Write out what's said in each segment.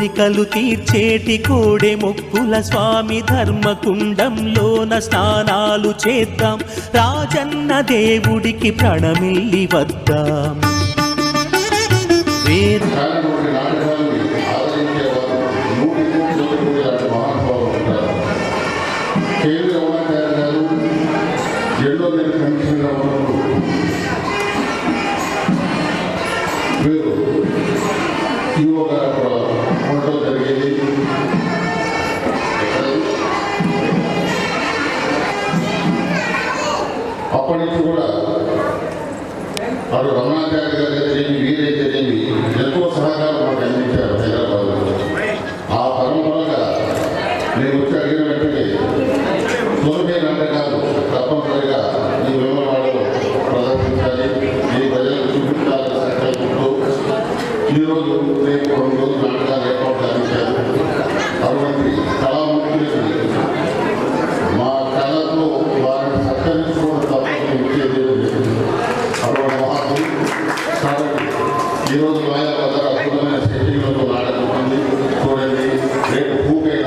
కోరికలు తీర్చేటి కోడె మొక్కుల స్వామి ధర్మకుండంలోన స్నానాలు చేద్దాం, రాజన్న దేవుడికి ప్రణమిల్లి వద్దాం. అప్పటి నుంచి కూడా అటు రమణాచార్య గారు అయితేనేమి వీరైతేనేమి ఎంతో సహకారం మాకు అందించారు హైదరాబాద్లో. ఆ పరంపరగా నేను వచ్చి అడిగిన వెంటనే తొలగే నాటకాలు తప్పనిసరిగా ఈ వేమవాడలో ప్రదర్శించాలి, ఈ ప్రజలకు చూపించాలని సంకల్పంతో ఈరోజు రేపు 2 రోజులు నాటకాలు ఏర్పాటు సాధించారు. అటువంటి కళామూర్తులకి మా కళతో వారిని సత్కరించుకోవడం తప్ప ఇచ్చేది అటువంటి మహాత్ములు కాబట్టి ఈరోజు మాయాబజార్ అద్భుతమైన సెట్టింగ్లతో నాటకం ఉంది. చూడండి, రేపు భూపేట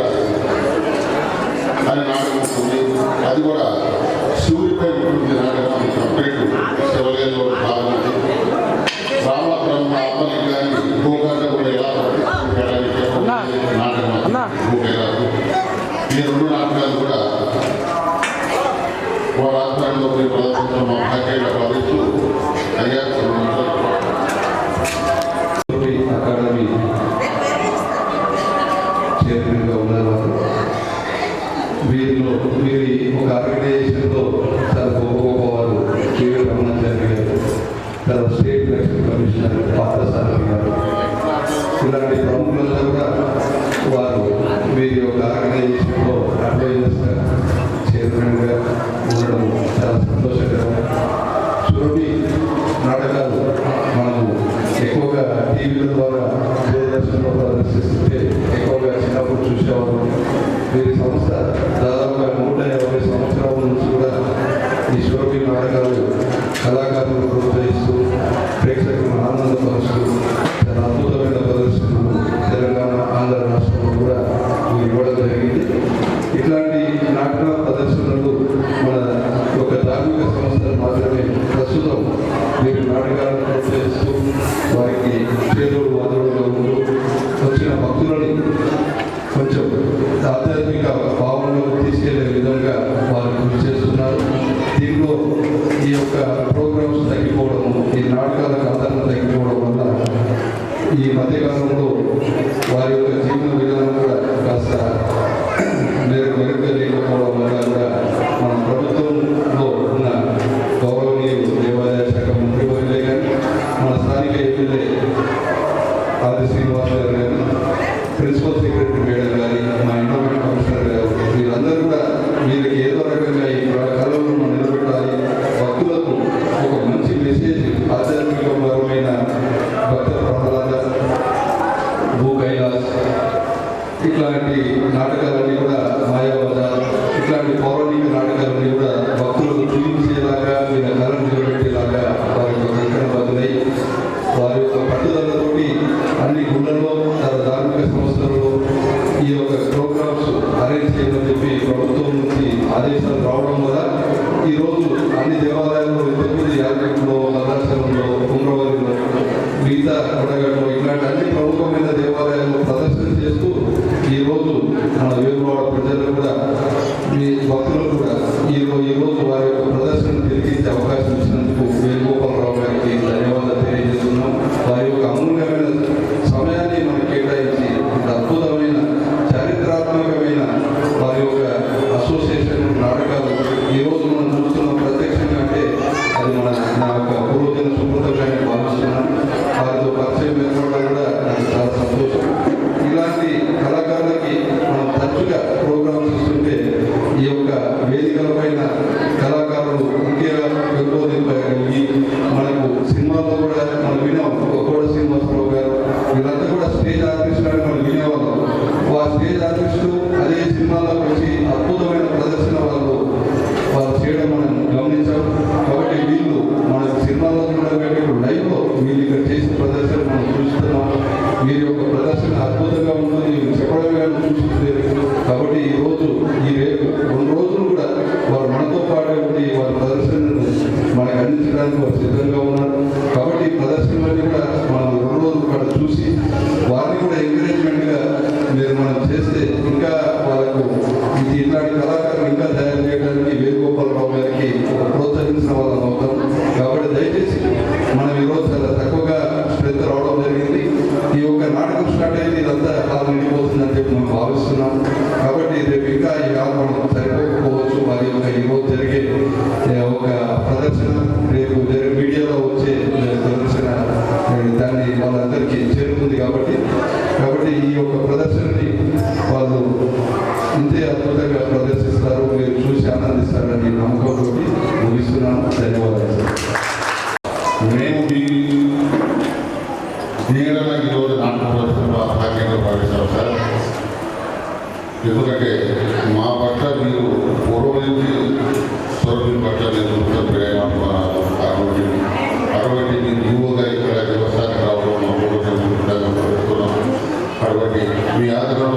అని నాటకం ఉంటుంది. అది కూడా శివుడిపై ఉంటుంది నాటకం. కంప్లీట్ శివలింగంలో భాగం ఉంది. రామ బ్రహ్మ ఆత్మలింగాన్ని భూగాన్ని కూడా ఎలా ప్రతిష్ఠించడానికి నాటకం భూపేటాలు. ఈ 2 నాటకాలు కూడా వారి ఆత్మలో ప్రదర్శించిన మా భాగ్యంగా భావిస్తూ అయ్యా అకాడమీ చైర్మన్గా ఉన్నవారు. వీరి ఒక ఆర్గనైజేషన్లో చాలా గొప్పవారు కేవీ రమణాచార్య గారు, తర్వాత స్టేట్ ఎలక్షన్ కమిషనర్ పార్థసారథి గారు, ఇలాంటి ప్రముఖులంతా కూడా వారు వీరి యొక్క ఆర్గనైజేషన్లో అడ్వైజర్స్గా చైర్మన్గా ఉండడం చాలా సంతోషకరం. సురభి నాటకాలు మనము ఎక్కువగా టీవీల ద్వారా దూరదర్శన్లో ప్రదర్శిస్తుంటే ఎక్కువగా చిన్నప్పుడు చూసేవారు. వీరి సంస్థ దాదాపుగా 150 సంవత్సరాల నుంచి కూడా ఈ సురభి నాటకాలు కళాకారులను ప్రోత్సహిస్తూ ప్రేక్షకులను ఆనందపరుస్తూ చాలా అద్భుతమైన ప్రదర్శనలు తెలంగాణ, ఆంధ్ర రాష్ట్రంలో కూడా ఇవ్వడం జరిగింది. ఇట్లాంటి నాటక ప్రదర్శనలు మన ఒక ధార్మిక సంస్థలు మాత్రమే ప్రస్తుతం వీరి నాటకాలను ప్రోత్సహిస్తూ వారికి చేదోడు వాదోడుగా ఉంటూ వచ్చిన భక్తులని కొంచెం ఆధ్యాత్మిక భావనలోకి తీసుకెళ్లే విధంగా వారు కృషి చేస్తున్నారు. దీనిలో ఈ యొక్క ప్రోగ్రామ్స్ తగ్గిపోవడము, ఈ నాటకాలకు ఆదరణ తగ్గిపోవడం వల్ల ఈ మధ్యకాలంలో వారి యొక్క జీవన విధానం కూడా కాస్త మెరుగ్గా లేకపోవడం వల్ల కూడా మన ప్రభుత్వంలో ఉన్న గౌరవనీయులు దేవాదాయ శాఖ మంత్రి వర్యులే కానీ, మన స్థానిక ఎమ్మెల్యే ఆది శ్రీనివాస్ గారు కానీ, ప్రిన్సిపల్ సెక్రటరీ మేడం కానీ, మా ఎండోమెంట్ కమిషనర్ గారు, వీరందరూ కూడా వీరికి ఏదో రకంగా ఈ కళలను మనం నిలబెట్టాలి, భక్తులకు ఒక మంచి మెసేజ్, ఆధ్యాత్మికపరమైన భక్త ప్రహ్లాద, భూ కైలాస్ ఇట్లాంటి నాటకాలన్నీ కూడా మాయాబజార్ ఇట్లాంటి పౌరాణిక నాటకాలన్నీ కూడా భక్తులకు చూపించేలాగా వీళ్ళ కళను నిలబెట్టేలాగా వారి యొక్క కంకణబద్ధులై వారి యొక్క పట్టుదలతోటి అన్ని గుళ్ళల్లో ధార్మిక సంస్థలలో ఈ యొక్క ప్రోగ్రామ్స్ అరేంజ్ చేయమని చెప్పి ప్రభుత్వం నుంచి ఆదేశాలు రావడం వల్ల ఈరోజు అన్ని దేవాలయాల్లో ఇంతకుముందు యాదగిరిలో, భద్రాచలంలో, కుమ్రవల్లిలో, మిగతా కొడగడలో ఇట్లాంటి అన్ని ప్రముఖమైన దేవాలయాల్లో ప్రదర్శన చేస్తూ ఈరోజు మన వేములవాడ ప్రజలు కూడా మీ భక్తులు కూడా ఈరోజు వారి యొక్క ప్రదర్శన తిరిగించే అవకాశం ఇచ్చినందుకు వేణుగోపాలరావు గారికి ధన్యవాదాలు తెలియజేస్తున్నాం. వారి యొక్క అమూల్యమైన సమయాన్ని మనం కేటాయించి అద్భుతమైన చారిత్రాత్మకమైన వారి యొక్క అసోసియేషన్ నాటకాలు ఈరోజు మనం చూస్తున్న ప్రత్యక్షంగా అంటే అది నా యొక్క పూర్వజన సుకృతంగా భావిస్తున్నాను. వారితో పరిచయం ఏర్పడడం కూడా నాకు చాలా ప్రదర్శన అద్భుతంగా ఉంటుంది, చెప్పడమే చూస్తుంది. కాబట్టి ఈరోజు ఈ రేపు 2 రోజులు కూడా వారు మనతో పాటే ఉండి వారి ప్రదర్శనను మనకు అందించడానికి వారు సిద్ధంగా ఉన్నారు. కాబట్టి ఈ ప్రదర్శనలన్నీ కూడా మనం 2 రోజులు కూడా చూసి వారిని కూడా ఎంకరేజ్మెంట్గా మనం చేస్తే ఇంకా వాళ్ళకు ఇట్లాంటి కళాకారులు ఇంకా తయారు చేయడానికి వేణుగోపాలరావు గారికి ప్రోత్సహించిన వాళ్ళం అవుతాం. కాబట్టి దయచేసి మనం ఈరోజు చాలా తక్కువగా స్ట్రెంత్ రావడం జరిగింది. ఈ యొక్క నాటకం స్టార్ట్ అయితే ఇదంతా కాలం నిండిపోతుందని చెప్పి మనం భావిస్తున్నాం. కాబట్టి రేపు ఇంకా ఈ కాలం మనం సరిపోకపోవచ్చు. వారి యొక్క ఈరోజు జరిగే ఒక ప్రదర్శన రేపు మీడియాలో వచ్చే ప్రదర్శన దాన్ని వాళ్ళందరికీ చేరుతుంది. కాబట్టి ఈ యొక్క ప్రదర్శనని వాళ్ళు ఇంతే అద్భుతంగా ప్రదర్శిస్తారు, మీరు చూసి ఆనందిస్తారని నమ్మకంతో ముగిస్తున్నాను. ధన్యవాదాలు. మేము తీయడానికి ఈరోజు నాటక ప్రదర్శన భాగ్యంగా భావిస్తాం సార్. ఎందుకంటే మా పట్ల మీరు పూర్వం నుంచి స్వరూపి పట్ల మీరు చూసిన ప్రేమ కాబట్టి మీ జీవోగా ఇక్కడ వ్యవస్థకు రావడం మా పూర్వం భావిస్తున్నాం. కాబట్టి మీ ఆదరణ